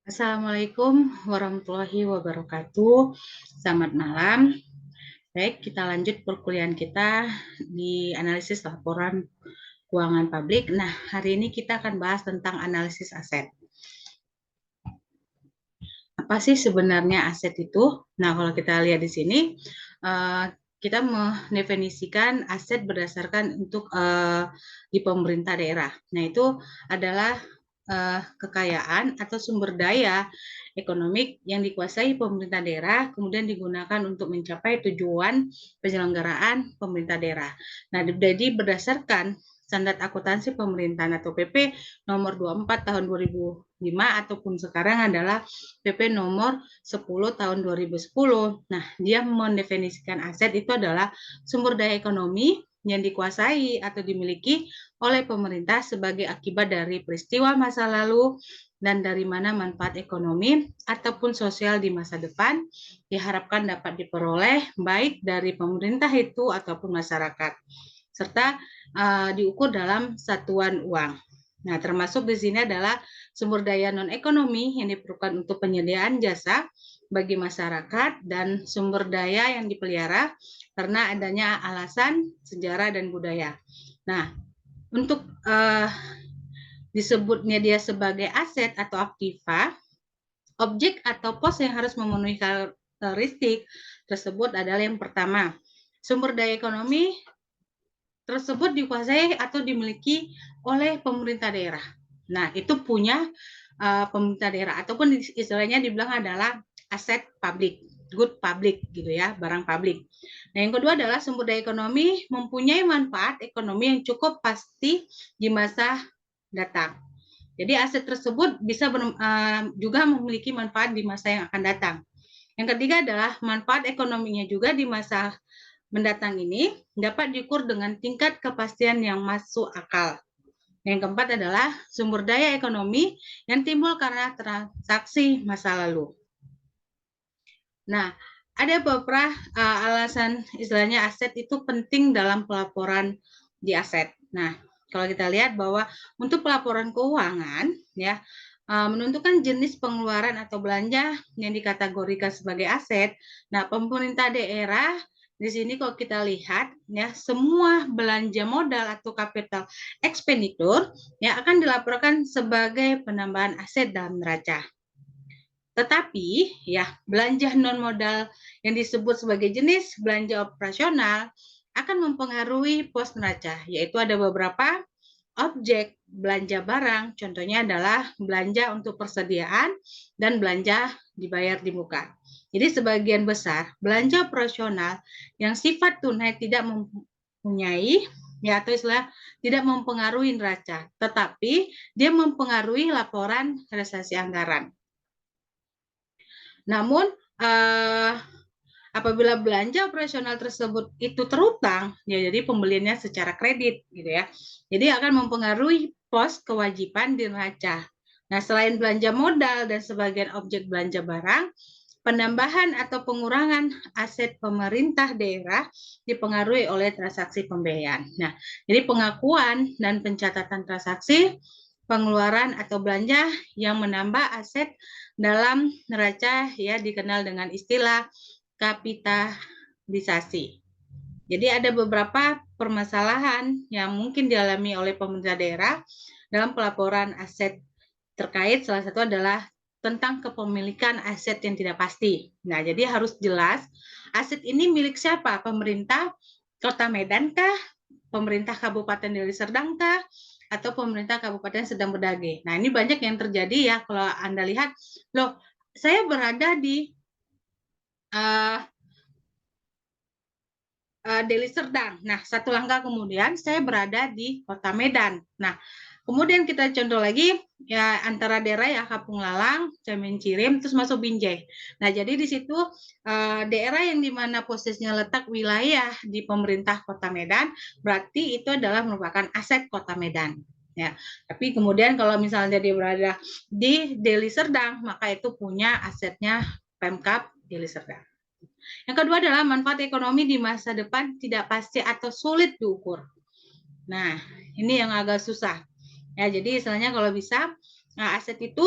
Assalamualaikum warahmatullahi wabarakatuh. Selamat malam. Baik, kita lanjut perkuliahan kita di analisis laporan keuangan publik. Nah, hari ini kita akan bahas tentang analisis aset. Apa sih sebenarnya aset itu? Nah, kalau kita lihat di sini, kita mendefinisikan aset berdasarkan untuk di pemerintah daerah. Nah, itu adalah kekayaan atau sumber daya ekonomi yang dikuasai pemerintah daerah, kemudian digunakan untuk mencapai tujuan penyelenggaraan pemerintah daerah. Nah, jadi berdasarkan standar akuntansi pemerintahan atau PP nomor 24 tahun 2005 ataupun sekarang adalah PP nomor 10 tahun 2010. Nah, dia mendefinisikan aset itu adalah sumber daya ekonomi yang dikuasai atau dimiliki oleh pemerintah sebagai akibat dari peristiwa masa lalu dan dari mana manfaat ekonomi ataupun sosial di masa depan diharapkan dapat diperoleh baik dari pemerintah itu ataupun masyarakat serta diukur dalam satuan uang. Nah, termasuk di sini adalah sumber daya non-ekonomi yang diperlukan untuk penyediaan jasa bagi masyarakat dan sumber daya yang dipelihara karena adanya alasan sejarah dan budaya. Nah, untuk disebutnya dia sebagai aset atau aktiva, objek atau pos yang harus memenuhi karakteristik tersebut adalah yang pertama, sumber daya ekonomi tersebut dikuasai atau dimiliki oleh pemerintah daerah. Nah, itu punya pemerintah daerah ataupun istilahnya dibilang adalah aset publik, good public gitu ya, barang publik. Nah, yang kedua adalah sumber daya ekonomi mempunyai manfaat ekonomi yang cukup pasti di masa datang. Jadi aset tersebut bisa juga memiliki manfaat di masa yang akan datang. Yang ketiga adalah manfaat ekonominya juga di masa mendatang ini dapat diukur dengan tingkat kepastian yang masuk akal. Yang keempat adalah sumber daya ekonomi yang timbul karena transaksi masa lalu. Nah, ada beberapa alasan istilahnya aset itu penting dalam pelaporan di aset. Nah, kalau kita lihat bahwa untuk pelaporan keuangan ya menentukan jenis pengeluaran atau belanja yang dikategorikan sebagai aset. Nah, pemerintah daerah di sini kalau kita lihat ya semua belanja modal atau capital expenditure ya akan dilaporkan sebagai penambahan aset dalam neraca. Tetapi ya belanja non modal yang disebut sebagai jenis belanja operasional akan mempengaruhi pos neraca, yaitu ada beberapa objek belanja barang, contohnya adalah belanja untuk persediaan dan belanja dibayar di muka. Jadi sebagian besar belanja operasional yang sifat tunai tidak mempunyai ya atau istilah tidak mempengaruhi neraca, tetapi dia mempengaruhi laporan realisasi anggaran. Namun apabila belanja operasional tersebut itu terutang, ya jadi pembeliannya secara kredit gitu ya. Jadi akan mempengaruhi pos kewajiban di neraca. Nah, selain belanja modal dan sebagian objek belanja barang, penambahan atau pengurangan aset pemerintah daerah dipengaruhi oleh transaksi pembiayaan. Nah, jadi pengakuan dan pencatatan transaksi pengeluaran atau belanja yang menambah aset dalam neraca ya dikenal dengan istilah kapitalisasi. Jadi ada beberapa permasalahan yang mungkin dialami oleh pemerintah daerah dalam pelaporan aset terkait salah satu adalah tentang kepemilikan aset yang tidak pasti. Nah, jadi harus jelas aset ini milik siapa? Pemerintah Kota Medan kah? Pemerintah Kabupaten Deli Serdang kah? Atau pemerintah Kabupaten Sedang Berdage. Nah, ini banyak yang terjadi ya kalau Anda lihat, loh, saya berada di Deli Serdang. Nah, satu langkah kemudian saya berada di Kota Medan. Nah, kemudian kita contoh lagi ya antara daerah ya Kapung Lalang, Cemen Cirim, terus masuk Binjai. Nah, jadi di situ daerah yang dimana posisinya letak wilayah di pemerintah Kota Medan, berarti itu adalah merupakan aset Kota Medan. Ya, tapi kemudian kalau misalnya dia berada di Deli Serdang, maka itu punya asetnya Pemkab Deli Serdang. Yang kedua adalah manfaat ekonomi di masa depan tidak pasti atau sulit diukur. Nah, ini yang agak susah. Ya, jadi istilahnya kalau bisa Nah, aset itu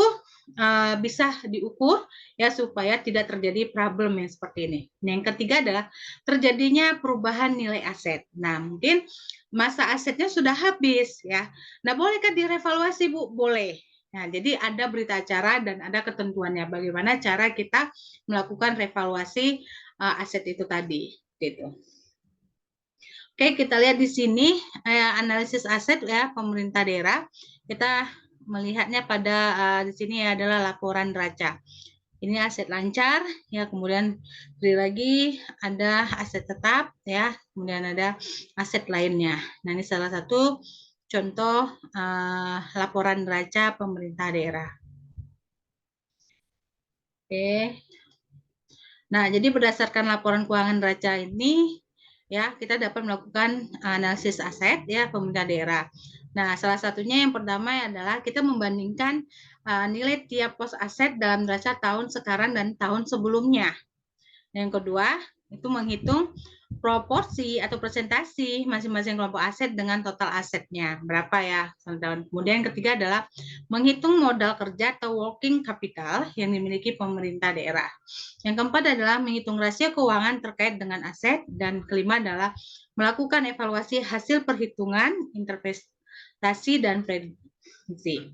bisa diukur ya supaya tidak terjadi problem yang seperti ini. Yang ketiga adalah terjadinya perubahan nilai aset. Nah, mungkin masa asetnya sudah habis ya. Nah, bolehkah direvaluasi, Bu? Boleh. Nah, jadi ada berita acara dan ada ketentuannya bagaimana cara kita melakukan revaluasi aset itu tadi gitu. Oke, kita lihat di sini analisis aset ya pemerintah daerah. Kita melihatnya pada di sini adalah laporan neraca. Ini aset lancar ya, kemudian lagi ada aset tetap ya, kemudian ada aset lainnya. Nah, ini salah satu contoh laporan neraca pemerintah daerah. Oke. Nah, jadi berdasarkan laporan keuangan neraca ini ya kita dapat melakukan analisis aset ya pemerintah daerah. Nah, salah satunya yang pertama adalah kita membandingkan nilai tiap pos aset dalam neraca tahun sekarang dan tahun sebelumnya. Yang kedua, itu menghitung proporsi atau presentasi masing-masing kelompok aset dengan total asetnya. Berapa ya? Kemudian yang ketiga adalah menghitung modal kerja atau working capital yang dimiliki pemerintah daerah. Yang keempat adalah menghitung rasio keuangan terkait dengan aset. Dan kelima adalah melakukan evaluasi hasil perhitungan, interpretasi, dan prediksi.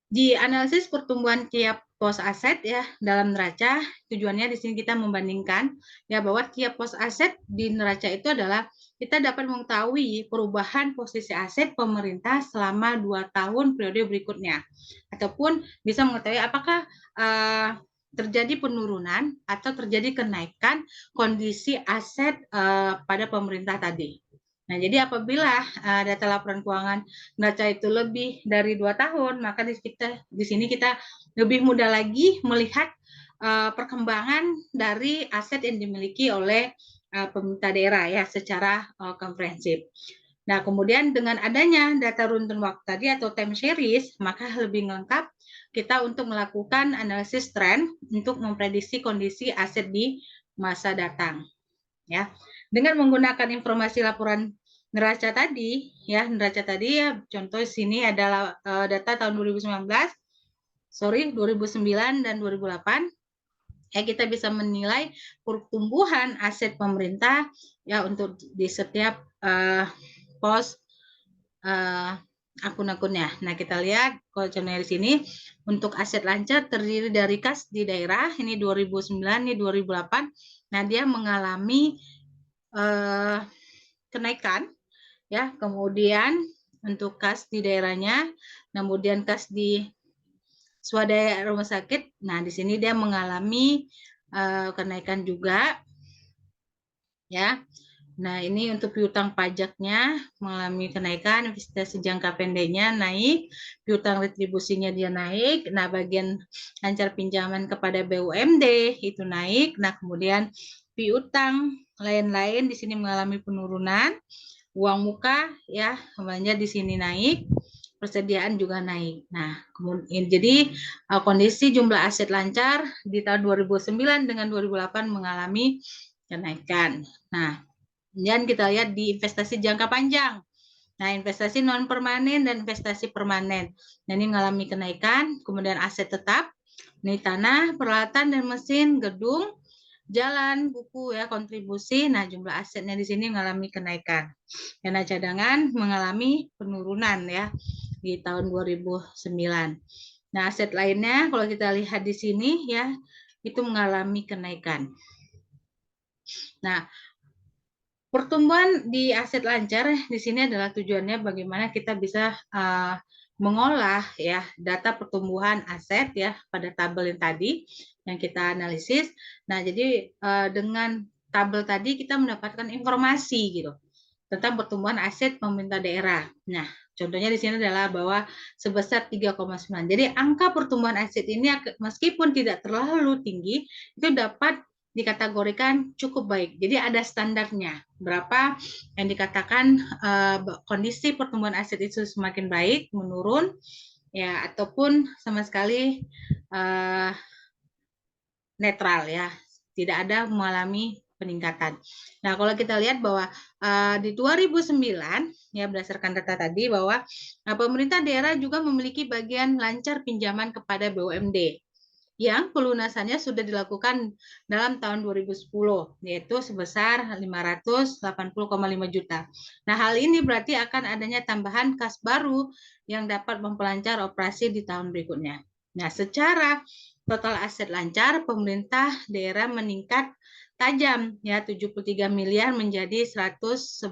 Di analisis pertumbuhan tiap pos aset ya dalam neraca, tujuannya di sini kita membandingkan ya bahwa tiap pos aset di neraca itu adalah kita dapat mengetahui perubahan posisi aset pemerintah selama 2 tahun periode berikutnya, ataupun bisa mengetahui apakah terjadi penurunan atau terjadi kenaikan kondisi aset pada pemerintah tadi. Nah, jadi apabila data laporan keuangan neraca itu lebih dari 2 tahun, maka di sini kita lebih mudah lagi melihat perkembangan dari aset yang dimiliki oleh pemerintah daerah ya secara komprehensif. Nah, kemudian dengan adanya data runtun waktu tadi atau time series, maka lebih lengkap kita untuk melakukan analisis tren untuk memprediksi kondisi aset di masa datang. Ya, dengan menggunakan informasi laporan neraca tadi ya contoh sini adalah data tahun 2009 dan 2008 ya, kita bisa menilai pertumbuhan aset pemerintah ya untuk di setiap pos akun-akunnya. Nah, kita lihat kalau contohnya di sini untuk aset lancar terdiri dari kas di daerah ini 2009 ini 2008. Nah, dia mengalami kenaikan ya, kemudian untuk kas di daerahnya, kemudian kas di swadaya rumah sakit. Nah, di sini dia mengalami kenaikan juga ya. Nah, ini untuk piutang pajaknya mengalami kenaikan, investasi jangka pendeknya naik, piutang retribusinya dia naik. Nah, bagian lancar pinjaman kepada BUMD itu naik. Nah, kemudian piutang lain-lain di sini mengalami penurunan. Uang muka ya belanja di sini naik, persediaan juga naik. Nah, kemudian jadi kondisi jumlah aset lancar di tahun 2009 dengan 2008 mengalami kenaikan. Nah, kemudian kita lihat di investasi jangka panjang. Nah, investasi non permanen dan investasi permanen. Nah, ini mengalami kenaikan. Kemudian aset tetap, ini tanah, peralatan dan mesin, gedung, jalan, buku ya, kontribusi. Nah, jumlah asetnya di sini mengalami kenaikan. Dana cadangan mengalami penurunan ya di tahun 2009. Nah, aset lainnya kalau kita lihat di sini ya itu mengalami kenaikan. Nah, pertumbuhan di aset lancar di sini adalah tujuannya bagaimana kita bisa mengolah ya data pertumbuhan aset ya pada tabel yang tadi yang kita analisis. Nah, jadi dengan tabel tadi kita mendapatkan informasi gitu tentang pertumbuhan aset pemerintah daerah. Nah, contohnya di sini adalah bahwa sebesar 3,9. Jadi angka pertumbuhan aset ini meskipun tidak terlalu tinggi itu dapat dikategorikan cukup baik. Jadi ada standarnya. Berapa yang dikatakan kondisi pertumbuhan aset itu semakin baik, menurun, ya ataupun sama sekali netral ya, tidak ada mengalami peningkatan. Nah, kalau kita lihat bahwa di 2009 ya berdasarkan data tadi bahwa pemerintah daerah juga memiliki bagian lancar pinjaman kepada BUMD yang pelunasannya sudah dilakukan dalam tahun 2010 yaitu sebesar 580,5 juta. Nah, hal ini berarti akan adanya tambahan kas baru yang dapat memperlancar operasi di tahun berikutnya. Nah, secara total aset lancar pemerintah daerah meningkat tajam ya 73 miliar menjadi 111,6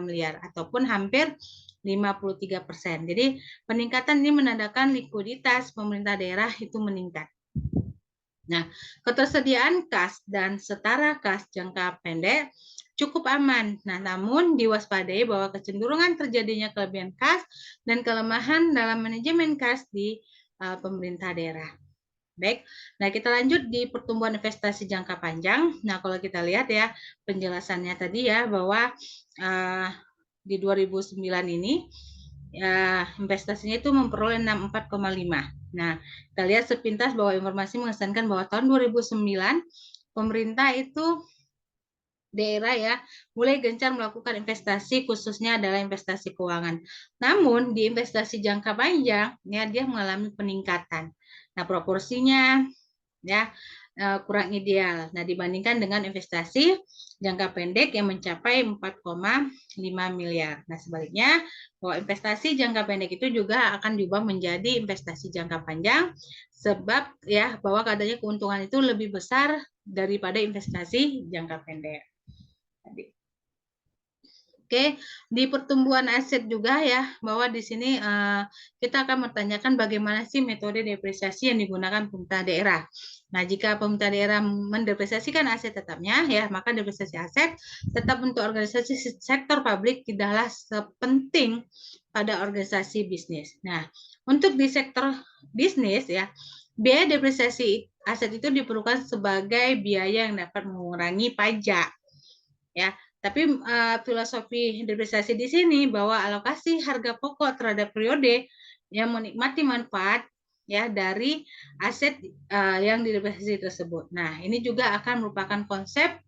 miliar ataupun hampir 53%. Jadi peningkatan ini menandakan likuiditas pemerintah daerah itu meningkat. Nah, ketersediaan kas dan setara kas jangka pendek cukup aman. Nah, namun diwaspadai bahwa kecenderungan terjadinya kelebihan kas dan kelemahan dalam manajemen kas di pemerintah daerah. Baik, nah kita lanjut di pertumbuhan investasi jangka panjang. Nah, kalau kita lihat ya penjelasannya tadi ya bahwa di 2009 ini ya, investasinya itu memperoleh 64,5. Nah, kita lihat sepintas bahwa informasi mengesankan bahwa tahun 2009 pemerintah itu daerah ya mulai gencar melakukan investasi khususnya adalah investasi keuangan. Namun di investasi jangka panjang ya dia mengalami peningkatan. Nah, proporsinya ya kurang ideal. Nah, dibandingkan dengan investasi jangka pendek yang mencapai 4,5 miliar. Nah, sebaliknya bahwa investasi jangka pendek itu juga akan diubah menjadi investasi jangka panjang sebab ya bahwa katanya keuntungan itu lebih besar daripada investasi jangka pendek. Oke, di pertumbuhan aset juga ya, bahwa di sini kita akan mempertanyakan bagaimana sih metode depresiasi yang digunakan pemerintah daerah. Nah, jika pemerintah daerah mendepresiasikan aset tetapnya, ya maka depresiasi aset tetap untuk organisasi sektor publik tidaklah sepenting pada organisasi bisnis. Nah, untuk di sektor bisnis ya, biaya depresiasi aset itu diperlukan sebagai biaya yang dapat mengurangi pajak. Ya, tapi filosofi depresiasi di sini bahwa alokasi harga pokok terhadap periode yang menikmati manfaat ya dari aset yang didepresiasi tersebut. Nah, ini juga akan merupakan konsep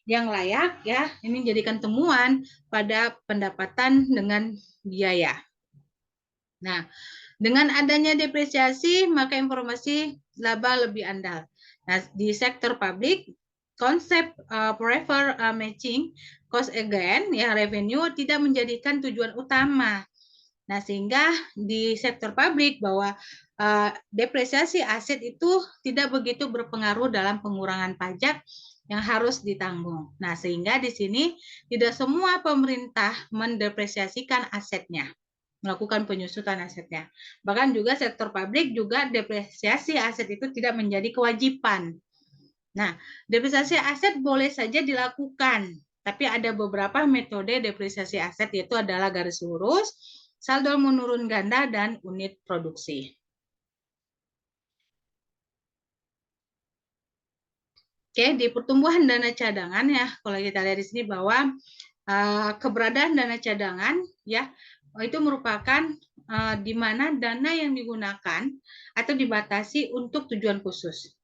yang layak ya, ini jadikan temuan pada pendapatan dengan biaya. Nah, dengan adanya depresiasi maka informasi laba lebih andal. Nah, di sektor publik konsep forever matching cost again ya revenue tidak menjadikan tujuan utama. Nah, sehingga di sektor publik bahwa depresiasi aset itu tidak begitu berpengaruh dalam pengurangan pajak yang harus ditanggung. Nah, sehingga di sini tidak semua pemerintah mendepresiasikan asetnya, melakukan penyusutan asetnya. Bahkan juga sektor publik juga depresiasi aset itu tidak menjadi kewajiban. Nah, depresiasi aset boleh saja dilakukan, tapi ada beberapa metode depresiasi aset yaitu adalah garis lurus, saldo menurun ganda, dan unit produksi. Oke, di pertumbuhan dana cadangan ya, kalau kita lihat di sini bahwa keberadaan dana cadangan ya itu merupakan di mana dana yang digunakan atau dibatasi untuk tujuan khusus.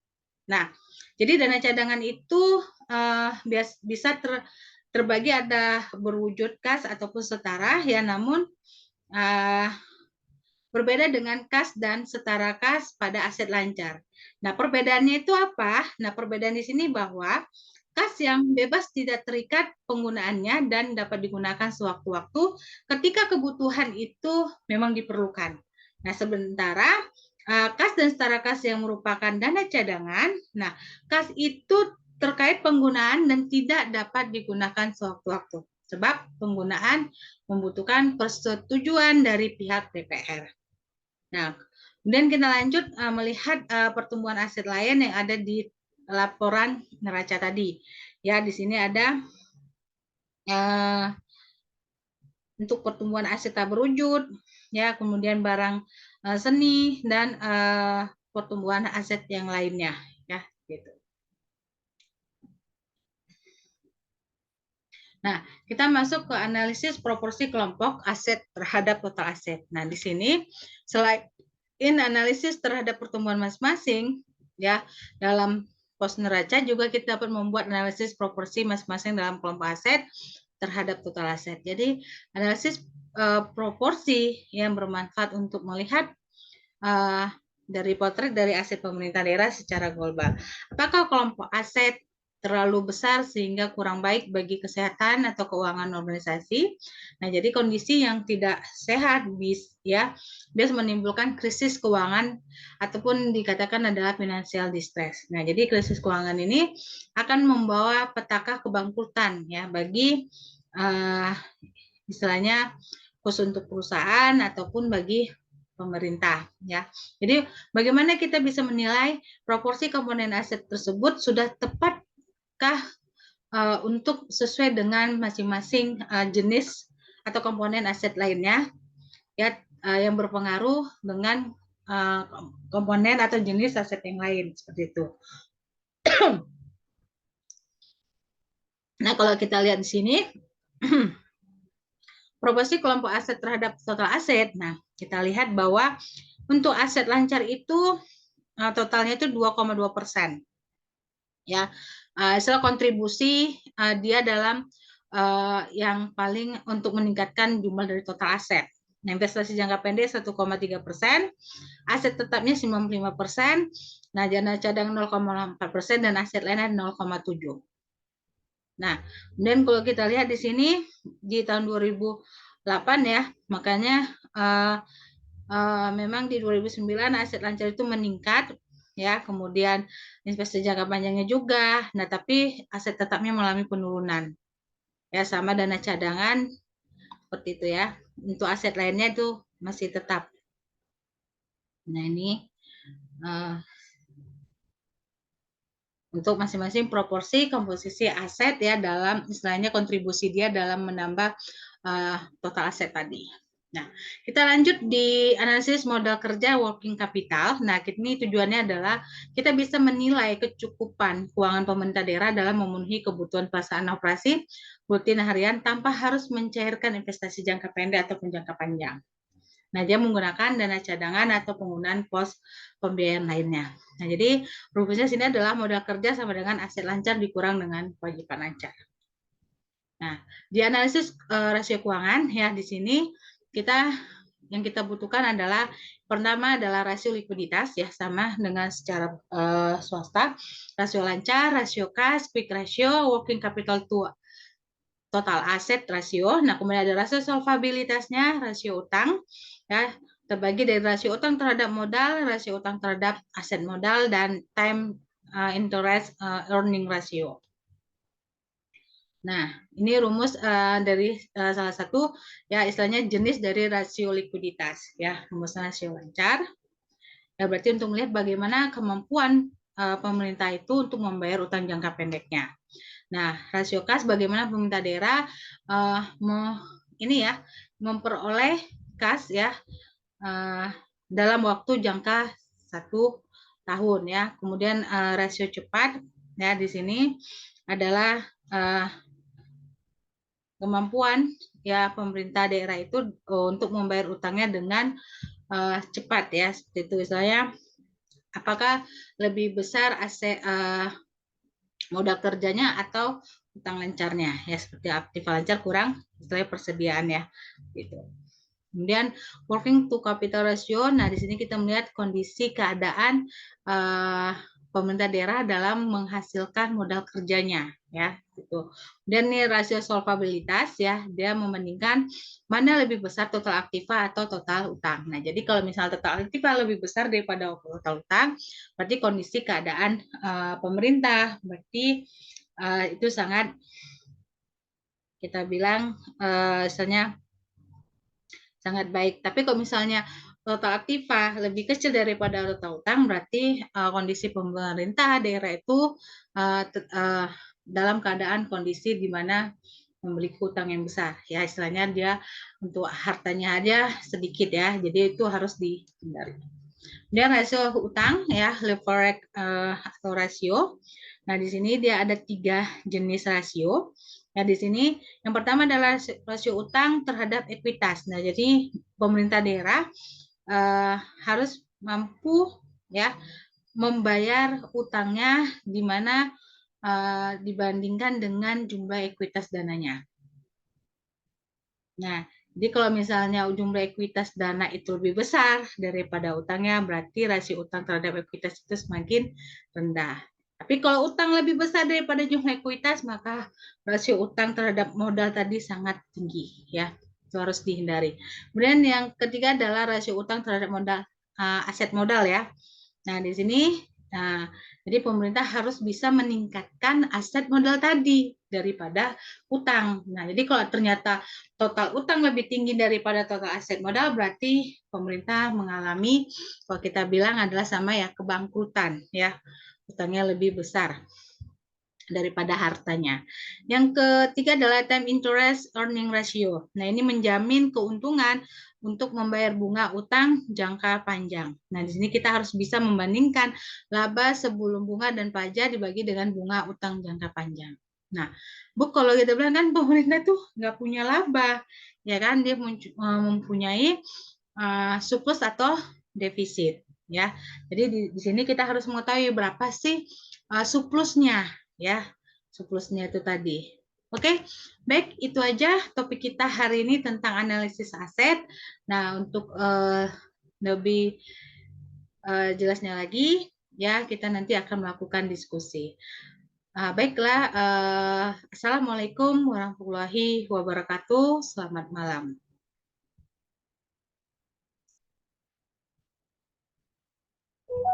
Nah, jadi dana cadangan itu bisa terbagi ada berwujud kas ataupun setara ya, namun berbeda dengan kas dan setara kas pada aset lancar. Nah, perbedaannya itu apa? Nah, perbedaan di sini bahwa kas yang bebas tidak terikat penggunaannya dan dapat digunakan sewaktu-waktu ketika kebutuhan itu memang diperlukan. Nah, sementara kas dan setara kas yang merupakan dana cadangan, nah kas itu terkait penggunaan dan tidak dapat digunakan sewaktu-waktu sebab penggunaan membutuhkan persetujuan dari pihak DPR. Nah, kemudian kita lanjut melihat pertumbuhan aset lain yang ada di laporan neraca tadi. Ya, di sini ada untuk pertumbuhan aset tak berwujud, ya, kemudian barang seni dan pertumbuhan aset yang lainnya, ya, gitu. Nah, kita masuk ke analisis proporsi kelompok aset terhadap total aset. Nah, di sini selain analisis terhadap pertumbuhan masing-masing, ya, dalam pos neraca juga kita dapat membuat analisis proporsi masing-masing dalam kelompok aset terhadap total aset. Jadi analisis proporsi yang bermanfaat untuk melihat dari potret dari aset pemerintah daerah secara global. Apakah kelompok aset terlalu besar sehingga kurang baik bagi kesehatan atau keuangan organisasi? Nah, jadi kondisi yang tidak sehat bisa menimbulkan krisis keuangan ataupun dikatakan adalah financial distress. Nah, jadi krisis keuangan ini akan membawa petaka kebangkrutan ya bagi istilahnya khusus untuk perusahaan ataupun bagi pemerintah ya. Jadi bagaimana kita bisa menilai proporsi komponen aset tersebut sudah tepatkah untuk sesuai dengan masing-masing jenis atau komponen aset lainnya ya yang berpengaruh dengan komponen atau jenis aset yang lain seperti itu. Nah, kalau kita lihat di sini proporsi kelompok aset terhadap total aset. Nah, kita lihat bahwa untuk aset lancar itu totalnya itu 2,2%. Ya, istilah kontribusi dia dalam yang paling untuk meningkatkan jumlah dari total aset. Nah, investasi jangka pendek 1,3%, aset tetapnya 95%, nah dana cadangan 0,4% dan aset lainnya 0,7%. Nah, kemudian kalau kita lihat di sini di tahun 2008 ya, makanya memang di 2009 aset lancar itu meningkat ya, kemudian investasi jangka panjangnya juga. Nah, tapi aset tetapnya mengalami penurunan. Ya, sama dana cadangan seperti itu ya. Untuk aset lainnya itu masih tetap. Nah, ini untuk masing-masing proporsi komposisi aset ya dalam istilahnya kontribusi dia dalam menambah total aset tadi. Nah, kita lanjut di analisis modal kerja working capital. Nah, ini tujuannya adalah kita bisa menilai kecukupan keuangan pemerintah daerah dalam memenuhi kebutuhan pelaksanaan operasi rutin harian tanpa harus mencairkan investasi jangka pendek ataupun jangka panjang. Nah, dia menggunakan dana cadangan atau penggunaan pos pembiayaan lainnya. Nah, jadi rumusnya sini adalah modal kerja sama dengan aset lancar dikurang dengan kewajiban lancar. Nah, di analisis rasio keuangan ya di sini yang kita butuhkan adalah pertama adalah rasio likuiditas ya sama dengan secara swasta, rasio lancar, rasio kas, quick ratio, working capital to total aset rasio. Nah, kemudian ada rasio solvabilitasnya, rasio utang ya terbagi dari rasio utang terhadap modal, rasio utang terhadap aset modal dan time interest earning ratio. Nah, ini rumus dari salah satu ya istilahnya jenis dari rasio likuiditas ya, rumus rasio lancar. Ya berarti untuk melihat bagaimana kemampuan pemerintah itu untuk membayar utang jangka pendeknya. Nah, rasio kas bagaimana pemerintah daerah memperoleh kas ya dalam waktu jangka 1 tahun ya. Kemudian rasio cepat ya di sini adalah kemampuan ya pemerintah daerah itu untuk membayar utangnya dengan cepat ya. Seperti itu misalnya apakah lebih besar aset modal kerjanya atau utang lancarnya ya, seperti aktif lancar kurang istilahnya persediaan ya gitu. Kemudian working to capital ratio, nah di sini kita melihat kondisi keadaan pemerintah daerah dalam menghasilkan modal kerjanya ya gitu. Dan ini rasio solvabilitas ya, dia membandingkan mana lebih besar total aktiva atau total utang. Nah, jadi kalau misalnya total aktiva lebih besar daripada total utang, berarti kondisi keadaan pemerintah berarti itu sangat kita bilang misalnya sangat baik. Tapi kalau misalnya total aktiva lebih kecil daripada total utang, berarti kondisi pemerintah daerah itu dalam keadaan kondisi di mana memiliki utang yang besar. Ya istilahnya dia untuk hartanya aja sedikit ya, jadi itu harus dihindari. Dia rasio utang ya, leverage atau rasio. Nah di sini dia ada 3 jenis rasio. Ya di sini yang pertama adalah rasio utang terhadap ekuitas. Nah jadi pemerintah daerah harus mampu ya membayar utangnya di mana dibandingkan dengan jumlah ekuitas dananya. Nah, jadi kalau misalnya jumlah ekuitas dana itu lebih besar daripada utangnya, berarti rasio utang terhadap ekuitas itu semakin rendah. Tapi kalau utang lebih besar daripada jumlah ekuitas, maka rasio utang terhadap modal tadi sangat tinggi, ya. Itu harus dihindari. Kemudian yang ketiga adalah rasio utang terhadap modal, aset modal, ya. Nah, di sini, nah, jadi pemerintah harus bisa meningkatkan aset modal tadi daripada utang. Nah, jadi kalau ternyata total utang lebih tinggi daripada total aset modal, berarti pemerintah mengalami, kalau kita bilang adalah sama ya, kebangkrutan, ya. Utangnya lebih besar daripada hartanya. Yang ketiga adalah time interest earning ratio. Nah, ini menjamin keuntungan untuk membayar bunga utang jangka panjang. Nah, di sini kita harus bisa membandingkan laba sebelum bunga dan pajak dibagi dengan bunga utang jangka panjang. Nah, Bu, kalau kita bilang kan pemerintah tuh nggak punya laba, ya kan? Dia mempunyai surplus atau defisit, ya. Jadi di sini kita harus mengetahui berapa sih surplusnya, ya, surplusnya itu tadi. Oke, baik, itu aja topik kita hari ini tentang analisis aset. Nah, untuk lebih jelasnya lagi, ya, kita nanti akan melakukan diskusi. Baiklah, Assalamualaikum warahmatullahi wabarakatuh. Selamat malam.